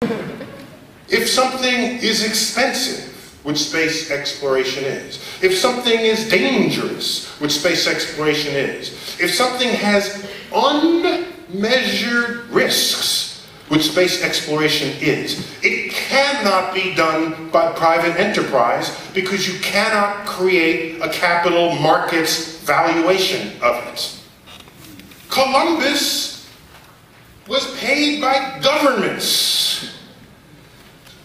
If something is expensive, which space exploration is. If something is dangerous, which space exploration is. If something has unmeasured risks, which space exploration is. It cannot be done by private enterprise because you cannot create a capital markets valuation of it. Columbus was paid by governments.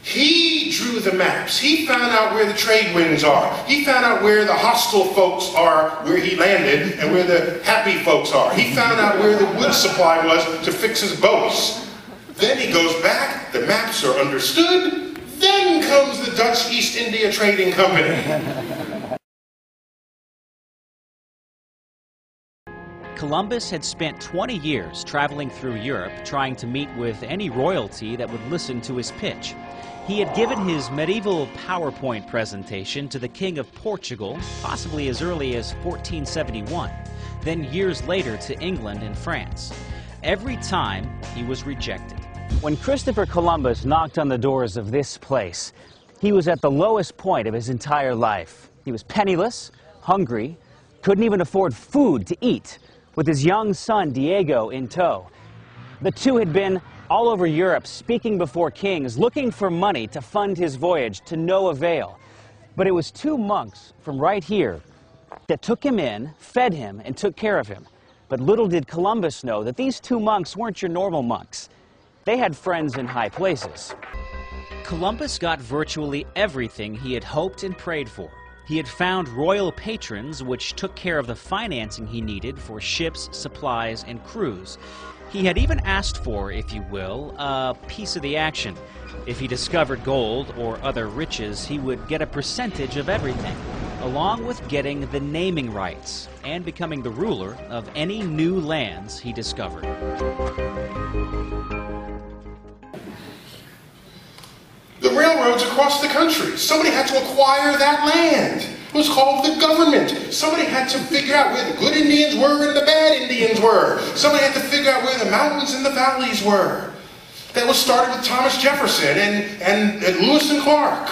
He drew the maps. He found out where the trade winds are. He found out where the hostile folks are, where he landed, and where the happy folks are. He found out where the wood supply was to fix his boats. Then he goes back, the maps are understood, then comes the Dutch East India Trading Company. Columbus had spent 20 years traveling through Europe trying to meet with any royalty that would listen to his pitch. He had given his medieval PowerPoint presentation to the King of Portugal, possibly as early as 1471, then years later to England and France. Every time, he was rejected. When Christopher Columbus knocked on the doors of this place, he was at the lowest point of his entire life. He was penniless, hungry, couldn't even afford food to eat, with his young son Diego in tow. The two had been all over Europe speaking before kings, looking for money to fund his voyage to no avail. But it was two monks from right here that took him in, fed him, and took care of him. But little did Columbus know that these two monks weren't your normal monks. They had friends in high places. Columbus got virtually everything he had hoped and prayed for. He had found royal patrons which took care of the financing he needed for ships, supplies, and crews. He had even asked for, if you will, a piece of the action. If he discovered gold or other riches, he would get a percentage of everything, along with getting the naming rights and becoming the ruler of any new lands he discovered. The railroads across the country. Somebody had to acquire that land. It was called the government. Somebody had to figure out where the good Indians were and the bad Indians were. Somebody had to figure out where the mountains and the valleys were. That was started with Thomas Jefferson and Lewis and Clark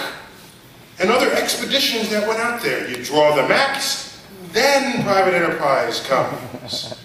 and other expeditions that went out there. You draw the maps, then private enterprise comes.